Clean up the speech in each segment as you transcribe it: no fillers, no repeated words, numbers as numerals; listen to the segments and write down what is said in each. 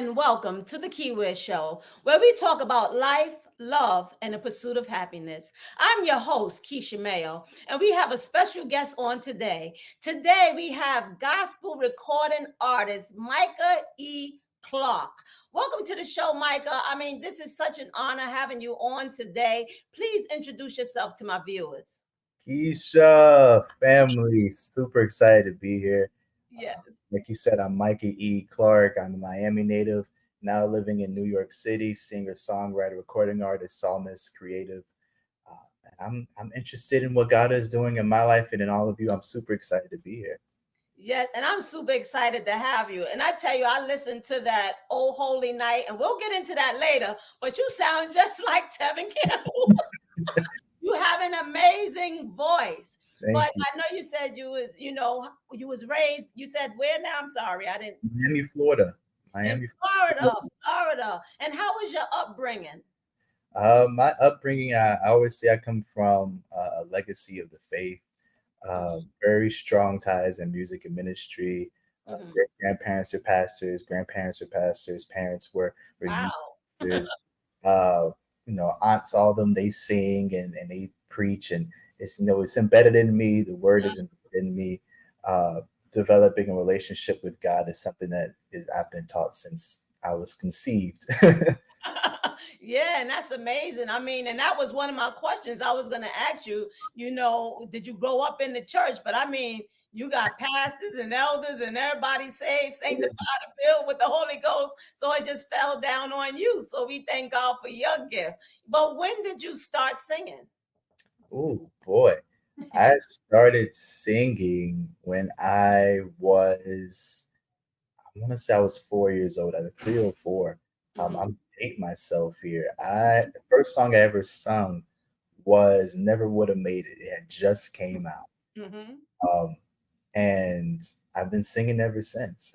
and welcome to the Keiwear Show, where we talk about life, love, and the pursuit of happiness. I'm your host, Keisha Mayo, and we have a special guest on today. Today, we have gospel recording artist Micah Clarke. Welcome to the show, Micah. This is such an honor having you on today. Please introduce yourself to my viewers. Keisha, family, super excited to be here. Yes. Like you said, I'm Micah Clarke. I'm a Miami native, now living in New York City, singer, songwriter, recording artist, psalmist, creative. And I'm interested in what God is doing in my life and in all of you. I'm super excited to be here. Yes, and I'm super excited to have you. And I tell you, I listened to that Oh Holy Night, and we'll get into that later. But you sound just like Tevin Campbell. You have an amazing voice. Thank But you. I know you said you was raised. You said where now? I'm sorry, I didn't. Miami, Florida. In Miami, Florida, Florida. Florida. And how was your upbringing? My upbringing, I always say I come from a legacy of the faith. Very strong ties in music and ministry. Hmm. Great grandparents are pastors, grandparents are pastors, parents were youth Wow. pastors. Uh, aunts, all of them, they sing and they preach, and it's embedded in me. The word is embedded in me. Uh, Developing a relationship with God is something that is I've been taught since I was conceived. Yeah, and that's amazing. And that was one of my questions I was going to ask you. Did you grow up in the church? But you got pastors and elders and everybody saved, sanctified, and filled with the Holy Ghost. So it just fell down on you. So we thank God for your gift. But when did you start singing? Oh boy. I started singing when I want to say I was 4 years old, either 3 or 4. Hmm. I'm dating myself here. The first song I ever sung was "Never Would Have Made It." It had just came out, Hmm. um, and I've been singing ever since.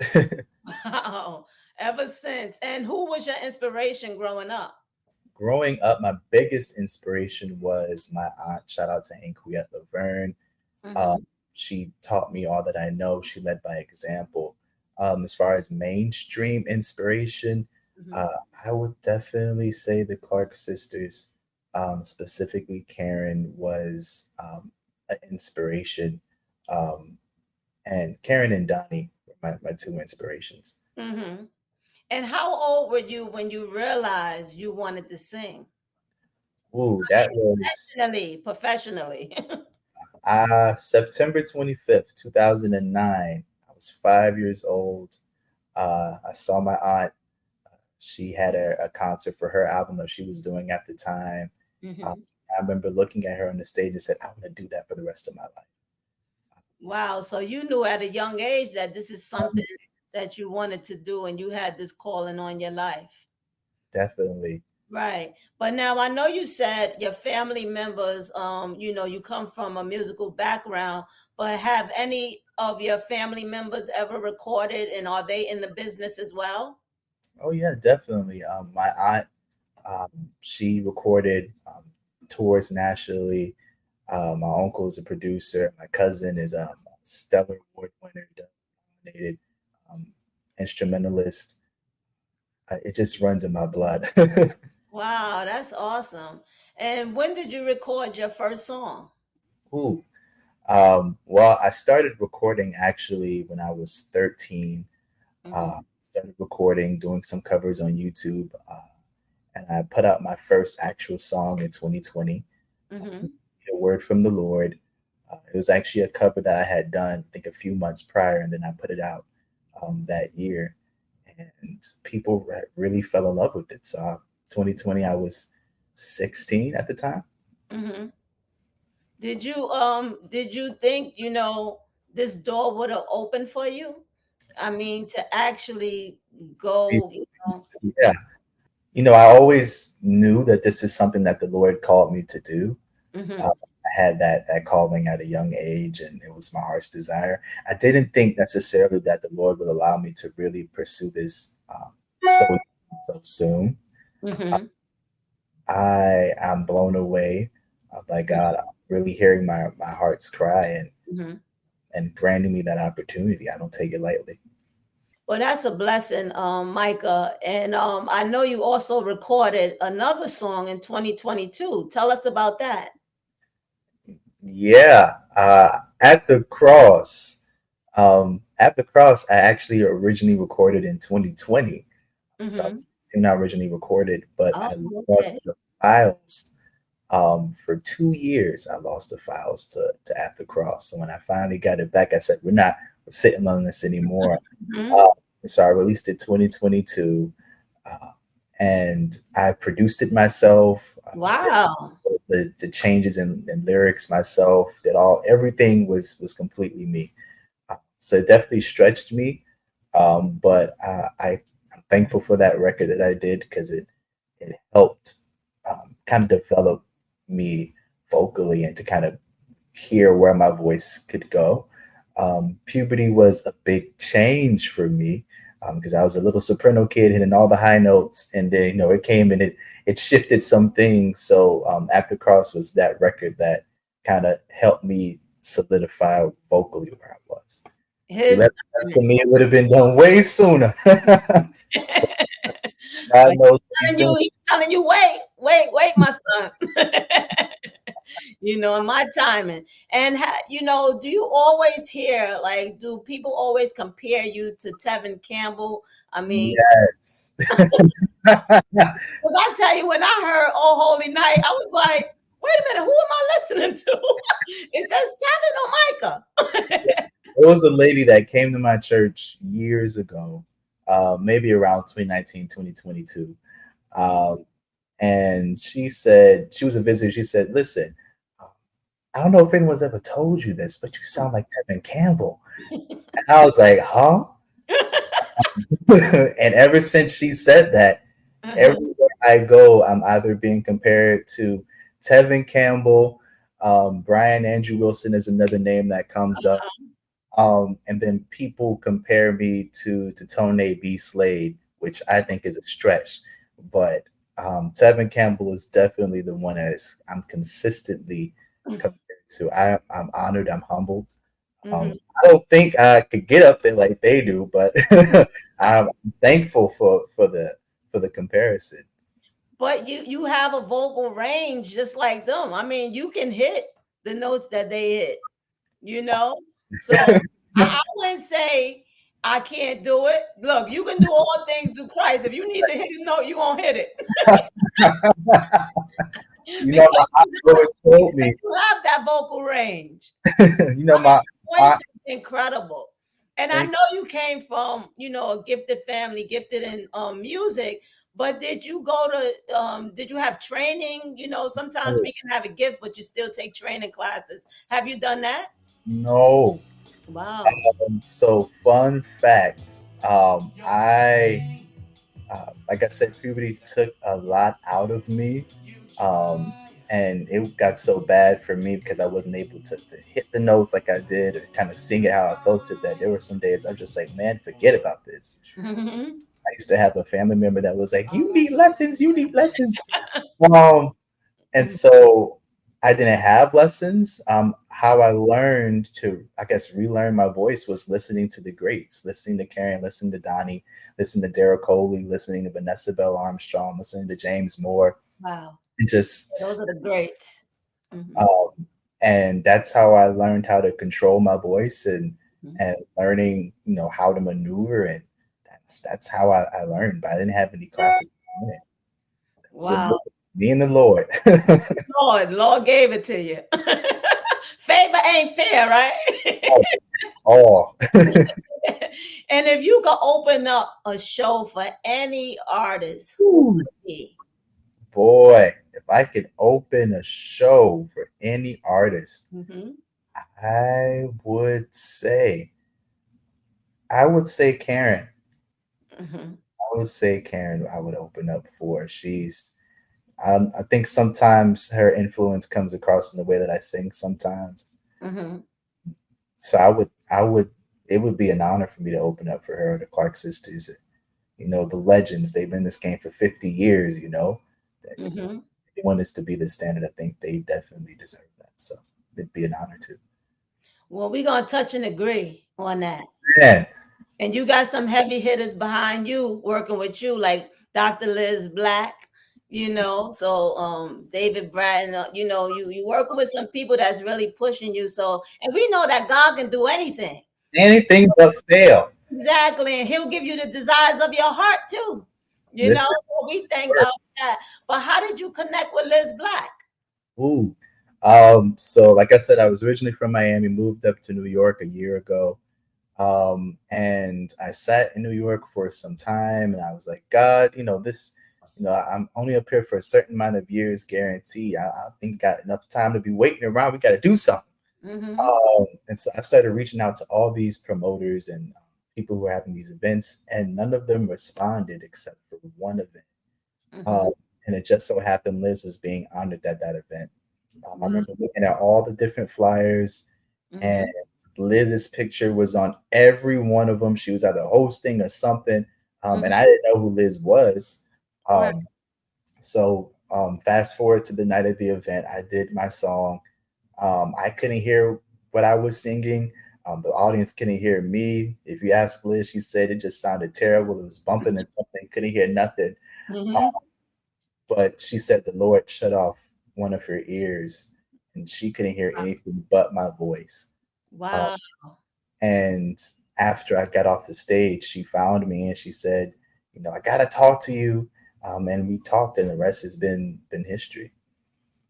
Wow. Ever since. And who was your inspiration growing up? Growing up, my biggest inspiration was my aunt. Shout out to Aunt Laverne. Um, Hmm. she taught me all that I know. She led by example. As far as mainstream inspiration, Hmm. uh, I would definitely say the Clark sisters, specifically Karen, was an inspiration. Um, and Karen and Donnie were my two inspirations. Hmm. And how old were you when you realized you wanted to sing? Ooh, that was Professionally. September 25th, 2009. I was 5 years old. I saw my aunt. She had a concert for her album that she was doing at the time. Um, Hmm. I remember looking at her on the stage and said, "I want to do that for the rest of my life." Wow. So you knew at a young age that this is something that you wanted to do and you had this calling on your life. Definitely. Right. But now I know you said your family members, you come from a musical background, but have any of your family members ever recorded and are they in the business as well? Oh yeah, definitely. My aunt, um, she recorded tours nationally. My uncle is a producer. My cousin is a Stellar Award winner, nominated um, instrumentalist. It just runs in my blood. Wow, that's awesome. And when did you record your first song? Ooh. Well, I started recording actually when I was 13. Hmm. Started recording, doing some covers on YouTube, and I put out my first actual song in 2020. Hmm. A word from the Lord. It was actually a cover that I had done, I think, a few months prior, and then I put it out that year, and people really fell in love with it. So, 2020, I was 16 at the time. Hmm. Did you think, this door would have opened for you? To actually go, Yeah, I always knew that this is something that the Lord called me to do. hmm I had that calling at a young age, and it was my heart's desire. I didn't think necessarily that the Lord would allow me to really pursue this so so soon. Uh, hmm I am blown away by God really hearing my heart's cry and hmm and granting me that opportunity. I don't take it lightly. Well, that's a blessing, Micah. And I know you also recorded another song in 2022. Tell us about that. Yeah, at the cross. At the cross, I actually originally recorded in 2020. So I Mm-hmm. was not originally recorded, but Oh, I okay. lost the files. For 2 years, I lost the files to At the Cross. So when I finally got it back, I said, we're not sitting on this anymore. Hmm. Uh, so I released it 2022, uh, and I produced it myself. Did Wow. the changes in lyrics myself. Did all everything was completely me. So it definitely stretched me, but I'm thankful for that record that I did because it helped kind of develop me vocally and to kind of hear where my voice could go. Puberty was a big change for me because I was a little soprano kid hitting all the high notes, and then it came and it shifted some things. So At the Cross was that record that kind of helped me solidify vocally where I was. If you His left that to me, it would have been done way sooner. God But knows what he's doing. he's telling you, wait, wait, wait, my son. In my timing. And do you always hear, like, do people always compare you to Tevin Campbell? I mean, Yes. 'cause I tell you, when I heard "Oh Holy Night," I was like, wait a minute, who am I listening to? Is this Tevin or Micah? It was a lady that came to my church years ago, maybe around 2019, 2022. Um, and she said, she was a visitor. She said, listen, I don't know if anyone's ever told you this, but you sound like Tevin Campbell. And I was like, huh? And ever since she said that, everywhere I go, I'm either being compared to Tevin Campbell, Brian Andrew Wilson is another name that comes up. And then people compare me to Tone B. Slade, which I think is a stretch. But Tevin Campbell is definitely the one that I'm consistently compared to. I'm honored. I'm humbled. Mhm. I don't think I could get up there like they do, but I'm thankful for the comparison. But you have a vocal range just like them. I mean, you can hit the notes that they hit, you know? So I wouldn't say I can't do it. Look, you can do all things through Christ. If you need to hit a note, you won't hit it. My Because aunt always told me, you have that vocal range. my Voice aunt, is incredible. And I thank know you came from, a gifted family, gifted in music, but did you have training? Sometimes you. we can have a gift, but you still take training classes. Have you done that? No. Wow. So fun fact, I like I said, puberty took a lot out of me. And it got so bad for me because I wasn't able to hit the notes like I did or kind of sing it how I felt it, that there were some days I'm just like, man, forget about this. Mhm. I used to have a family member that was like, you need lessons, you need lessons. Um, and so I didn't have lessons. How I learned to, I guess, relearn my voice was listening to the greats, listening to Karen, listening to Donnie, listening to Derek Coley, listening to Vanessa Bell Armstrong, listening to James Moore, Wow. and Those just are the greats. Mhm. um, and that's how I learned how to control my voice Mhm. and learning, how to maneuver, and that's how I learned. But I didn't have any classes on it. So Wow. me and the Lord. Lord gave it to you. Favor ain't fair, right? Oh, And if you could open up a show for any artist, who would Ooh, it be? boy, if I could open a show for any artist, Hmm. I would say, I would say Karen. Hmm. I would say Karen. I would open up for. I think sometimes her influence comes across in the way that I sing. Sometimes, Hmm. so it would be an honor for me to open up for her, the Clark sisters. The legends. They've been in this game for 50 years. That Hmm. they want us to be the standard. I think they definitely deserve that. So it'd be an honor to. Well, we're gonna touch and agree on that. Man. And you got some heavy hitters behind you working with you, like Dr. Liz Black, So David Bratton, you working with some people that's really pushing you. So, and we know that God can do anything. Anything but fail. Exactly. And he'll give you the desires of your heart too. Listen, So we thank God for that. But how did you connect with Liz Black? ooh. So like I said, I was originally from Miami, moved up to New York a year ago. And I sat in New York for some time, and I was like, God, I'm only up here for a certain amount of years guarantee. I think I got enough time to be waiting around. We got to do something. Mm-hmm. And so I started reaching out to all these promoters and people who were having these events, and none of them responded except for one event. Mm-hmm. Um, and it just so happened Liz was being honored at that event. I Wow. remember looking at all the different flyers, and Mm-hmm. Liz's picture was on every one of them. She was either hosting or something, and I Mm-hmm. didn't know who Liz was. Right. Fast forward to the night of the event, I did my song. I couldn't hear what I was singing. The audience couldn't hear me. If you ask Liz, she said it just sounded terrible. It was bumping and something. Couldn't hear nothing. Uh, Mm-hmm. but she said the Lord shut off one of her ears, and she couldn't hear anything but my voice. Uh, Wow. and after I got off the stage, she found me and she said, I gotta talk to you. And we talked, and the rest has been history.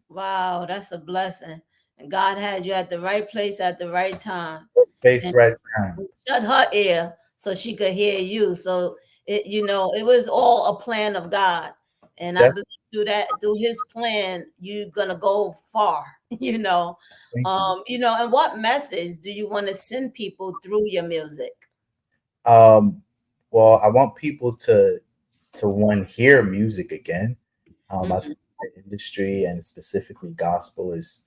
Wow. That's a blessing. And God had you at the right place at the right time. Face And right time. shut her ear so she could hear you. So it was all a plan of God. And I Definitely. believe through his plan, you're gonna go far, and what message do you want to send people through your music? Um, well, I want people to one hear music again. I Hmm. think the industry and specifically gospel is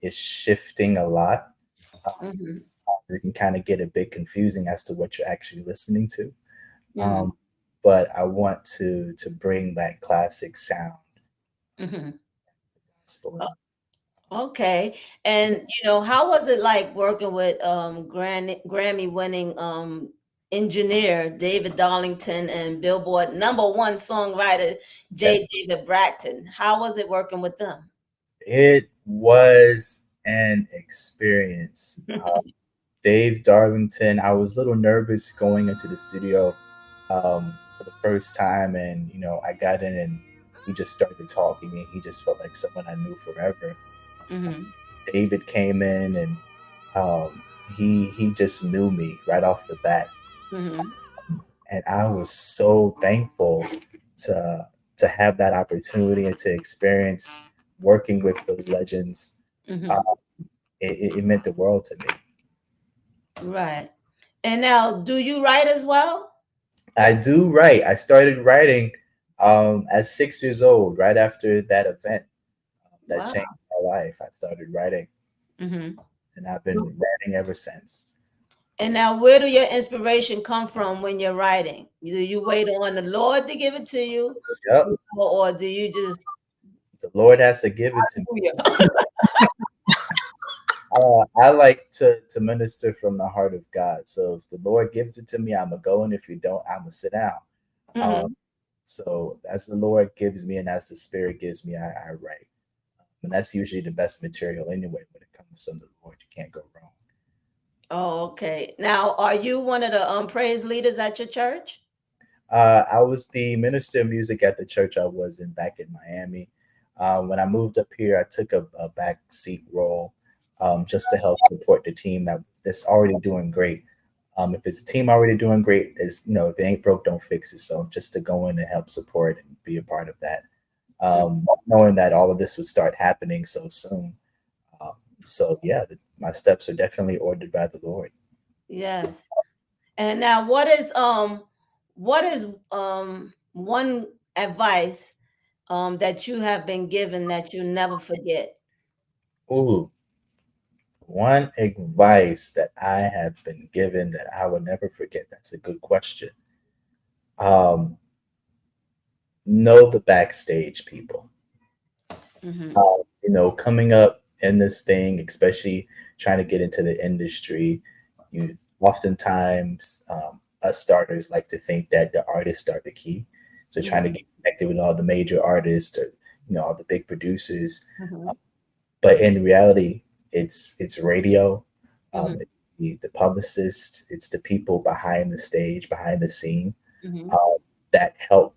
shifting a lot. Um, Hmm. it can kind of get a bit confusing as to what you're actually listening to. Hmm. Um, but I want to bring that classic sound Hmm. gospel. Okay. And how was it like working with Grammy winning engineer David Darlington and Billboard #1 songwriter Yeah. J. David Bratton? How was it working with them? It was an experience. Dave Darlington, I was a little nervous going into the studio for the first time, and I got in and we just started talking, and he just felt like someone I knew forever. Hmm. David came in, and he just knew me right off the bat, Hmm. and I was so thankful to to have that opportunity and to experience working with those legends. Uh, Hmm. it meant the world to me. Right. And now, do you write as well? I do write. I started writing at 6 years old, right after that event that Wow. changed my life. I started writing, Hmm. and I've been writing ever since. And now, where do your inspiration come from when you're writing? Do you wait on the Lord to give it to you, Yep, or do you just? the Lord has to give it to me. Hallelujah. I like to minister from the heart of God. So if the Lord gives it to me, I'm gonna go, and if He don't, I'm gonna sit down. Um, Hmm. so as the Lord gives me, and as the Spirit gives me, I write, and that's usually the best material anyway. When it comes from the Lord, you can't go wrong. Oh, okay. Now, are you one of the praise leaders at your church? I was the minister of music at the church I was in back in Miami. When I moved up here, I took a back seat role just to help support the team that's already doing great. If it's a team already doing great, is if it ain't broke, don't fix it. So just to go in and help support and be a part of that, knowing that all of this would start happening so soon. Um, so yeah, my steps are definitely ordered by the Lord. Yes. And now, what is one advice that you have been given that you never forget? Ooh, one advice that I have been given that I will never forget. That's a good question. Um, know the backstage people. Hmm. Coming up in this thing, especially trying to get into the industry, you oftentimes us starters like to think that the artists are the key. So trying to Mhm. get connected with all the major artists or all the big producers, Mhm. but in reality, it's radio, Mhm. it's the publicists, it's the people behind the stage, behind the scene, Mhm. um, that help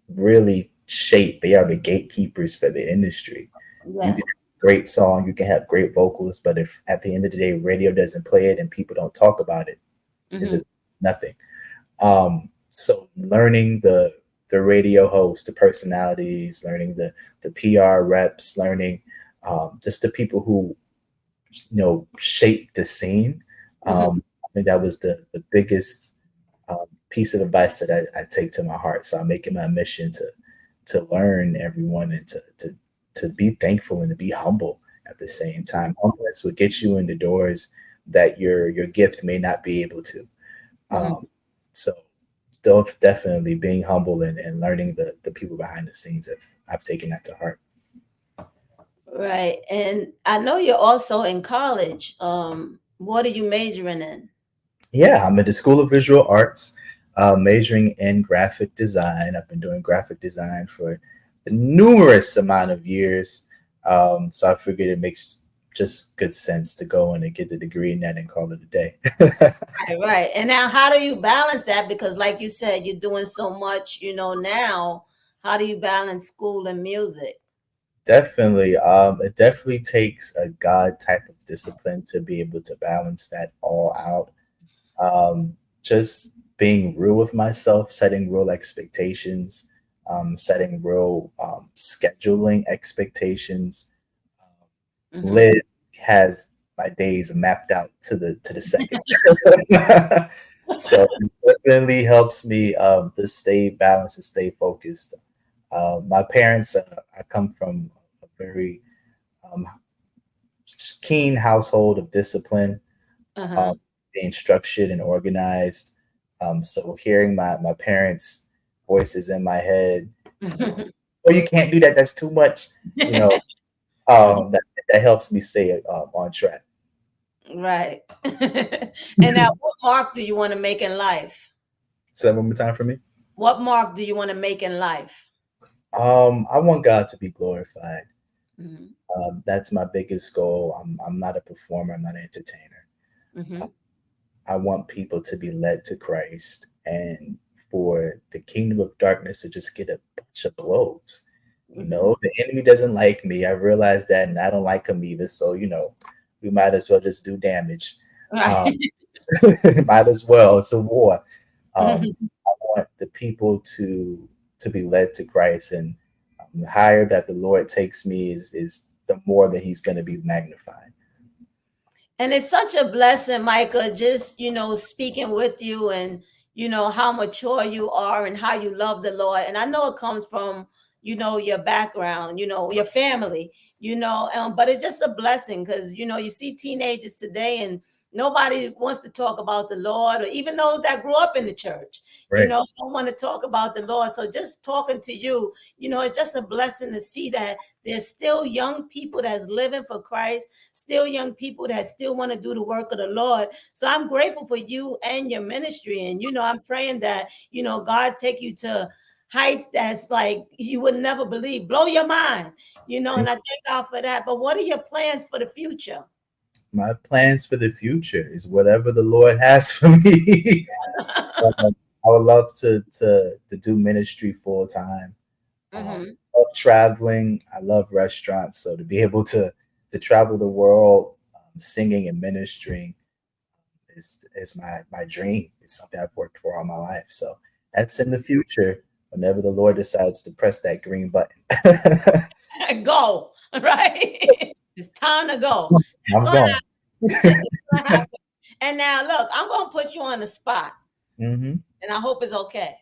really shape. They are the gatekeepers for the industry. You Yeah. can have a great song, you can have great vocals, but if at the end of the day radio doesn't play it and people don't talk about it, it's Mhm. just nothing. So learning the radio host, the personalities, learning the PR reps, learning just the people who shape the scene. Mhm. I think that was the biggest piece of advice that I take to my heart. So I make it my mission to learn everyone and to be thankful and to be humble at the same time. Humbleness will get you in the doors that your gift may not be able to. Um, Mhm. so definitely being humble and learning the people behind the scenes. I've taken that to heart. Right. And I know you're also in college. What are you majoring in? Yeah, I'm at the School of Visual Arts, majoring in graphic design. I've been doing graphic design for a numerous amount of years. So I figured it makes just good sense to go in and get the degree in that and call it a day. Right, right. And now how do you balance that? Because like you said, you're doing so much, now. How do you balance school and music? Definitely. It definitely takes a God type of discipline to be able to balance that all out. Just being real with myself, setting real expectations, setting real scheduling expectations. Hmm. Live has my days mapped out to the second. So it definitely helps me to stay balanced and stay focused. My parents, I come from a very um, keen household of discipline, Uh-huh. um, being structured and organized. So hearing my parents' voices in my head, oh, you can't do that. That's too much. You know, that helps me stay on track. Right. And now what mark do you want to make in life? Say that one more time for me. What mark do you want to make in life? I want God to be glorified. Hmm. That's my biggest goal. I'm not a performer. I'm not an entertainer. Uh, Hmm. I want people to be led to Christ and for the kingdom of darkness to just get a bunch of blows. Hmm. The enemy doesn't like me. I realize that, and I don't like him either. So, we might as well just do damage. Right. Um, might as well. It's a war. Um, Mhm. I want the people to be led to Christ, and the higher that the Lord takes me is the more that He's going to be magnified. And it's such a blessing, Micah, just, speaking with you and, how mature you are and how you love the Lord. And I know it comes from, your background, your family, but it's just a blessing because, you see teenagers today and nobody wants to talk about the Lord or even those that grew up in the church, Right. don't want to talk about the Lord. So just talking to you, it's just a blessing to see that there's still young people that's living for Christ, still young people that still want to do the work of the Lord. So I'm grateful for you and your ministry. And, I'm praying that, God take you to heights that's like you would never believe, blow your mind, and I thank God for that. But what are your plans for the future? My plans for the future is whatever the Lord has for me. I would love to do ministry full time. Hmm. Love traveling. I love restaurants. So to be able to travel the world, singing and ministering is my dream. It's something I've worked for all my life. So that's in the future. Whenever the Lord decides to press that green button, Go, right? It's time to go. It's I'm gonna going. happen. It's gonna happen. And now look, I'm gonna put you on the spot, Hmm. and I hope it's okay.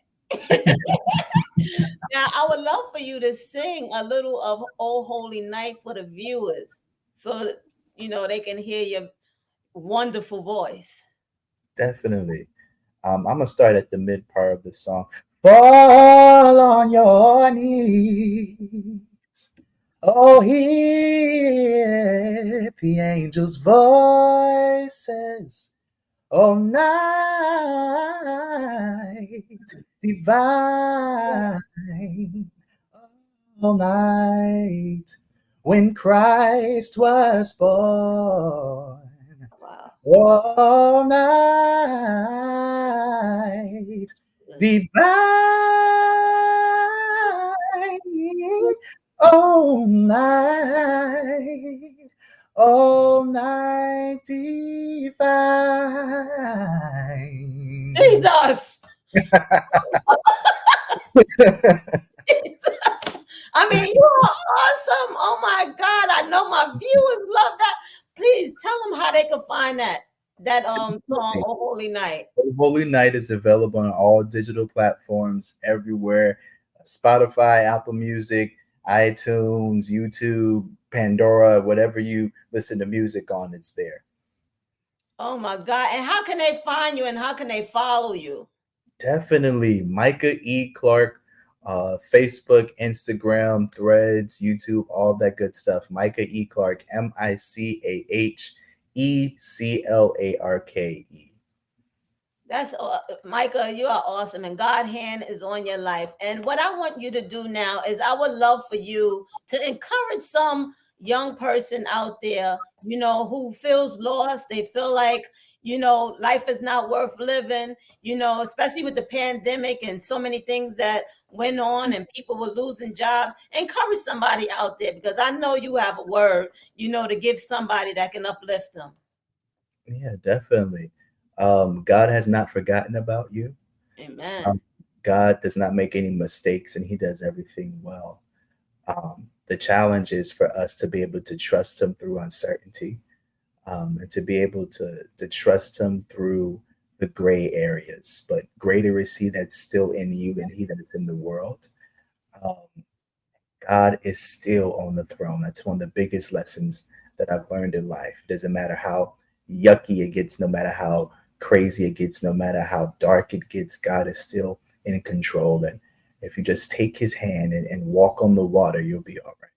Now, I would love for you to sing a little of "Oh Holy Night" for the viewers, so that, they can hear your wonderful voice. Definitely. I'm gonna start at the mid part of the song. Fall on your knees. Oh, hear the angels' voices. all night divine, all night when Christ was born, Wow. all night Yes. divine, all night divine. Jesus. Jesus. I mean, you are awesome. Oh my God. I know my viewers love that. Please tell them how they can find that song, Oh Holy Night. Holy Night is available on all digital platforms everywhere: Spotify, Apple Music, iTunes, YouTube, Pandora, whatever you listen to music on, it's there. Oh my God. And how can they find you and how can they follow you? Definitely. Micah E. Clarke, Facebook, Instagram, Threads, YouTube, all that good stuff. Micah E. Clarke, Micaheclarke. That's Micah, you are awesome, and God' hand is on your life. And what I want you to do now is, I would love for you to encourage some young person out there, who feels lost. They feel like, life is not worth living. Especially with the pandemic and so many things that went on, and people were losing jobs. Encourage somebody out there, because I know you have a word, to give somebody that can uplift them. Yeah, definitely. God has not forgotten about you. Amen. Um, God does not make any mistakes and he does everything well. The challenge is for us to be able to trust him through uncertainty, and to be able to trust him through the gray areas. But greater is he that's still in you than he that is in the world. Um, God is still on the throne. That's one of the biggest lessons that I've learned in life. It doesn't matter how yucky it gets, no matter how crazy it gets, no matter how dark it gets, God is still in control. And if you just take his hand and walk on the water, you'll be all right.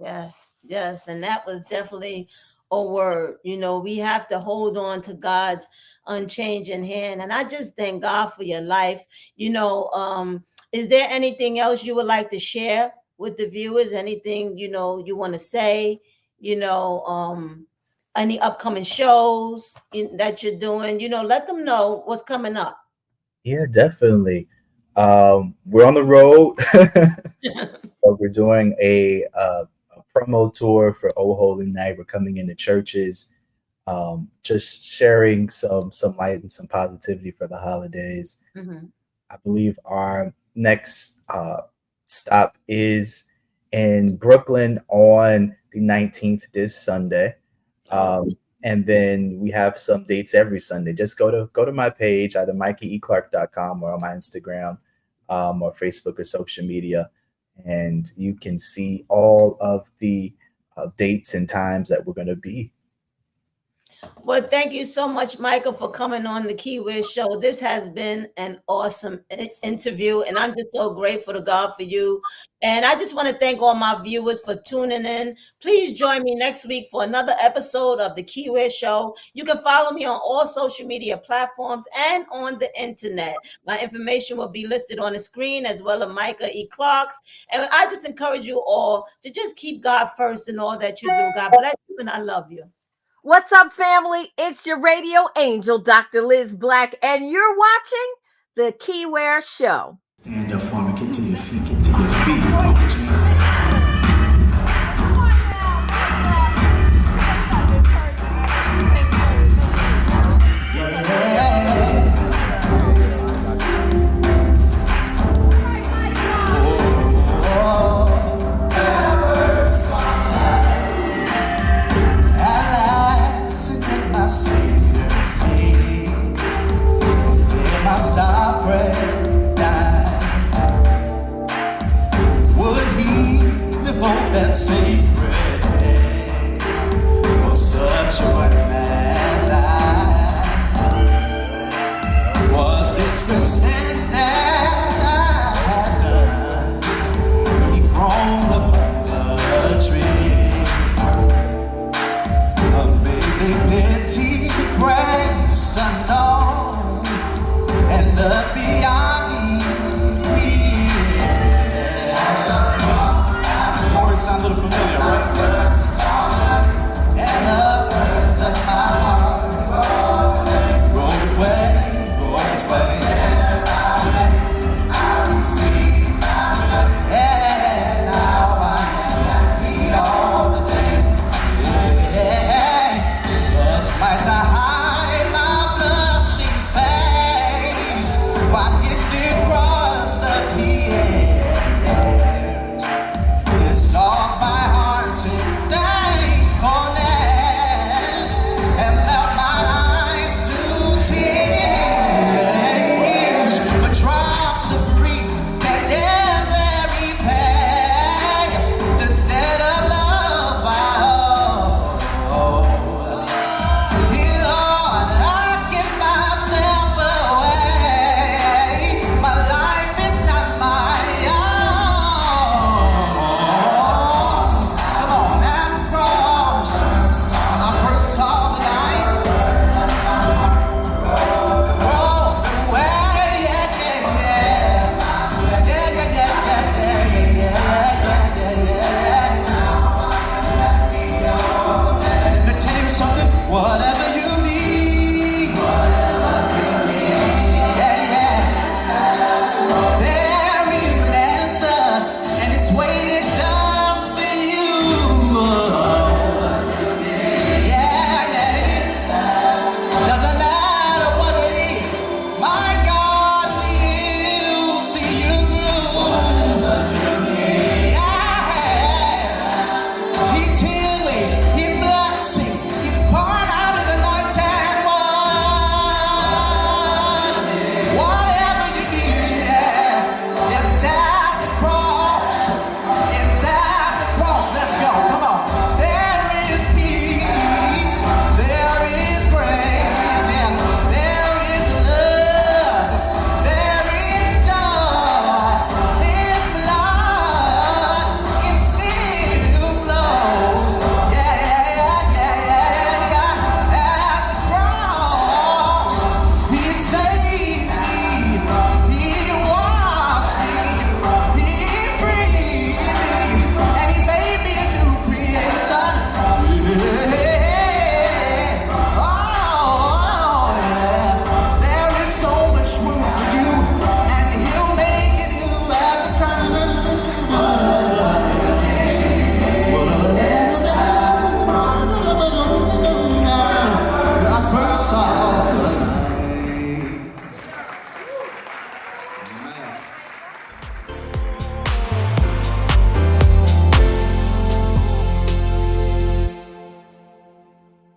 Yes, yes. And that was definitely a word. We have to hold on to God's unchanging hand. And I just thank God for your life. Is there anything else you would like to share with the viewers? Anything, you want to say, you know, um, any upcoming shows that you're doing, let them know what's coming up. Yeah, definitely. We're on the road. We're doing a promo tour for Oh Holy Night. We're coming into churches, just sharing some light and some positivity for the holidays. Mhm. I believe our next stop is in Brooklyn on the 19th, this Sunday. Oh, And then we have some dates every Sunday. Just go to my page, either MicahEClarke.com or on my Instagram, or Facebook or social media, and you can see all of the dates and times that we're going to be. well, thank you so much, Michael, for coming on the Keiwear Show. This has been an awesome interview, and I'm just so grateful to God for you. And I just want to thank all my viewers for tuning in. Please join me next week for another episode of the Keiwear Show. You can follow me on all social media platforms and on the internet. My information will be listed on the screen, as well as Micah E. Clark's. And I just encourage you all to just keep God first in all that you do. God bless you, and I love you. What's up, family? It's your radio angel, Dr. Liz Black, and you're watching The Keiwear Show. And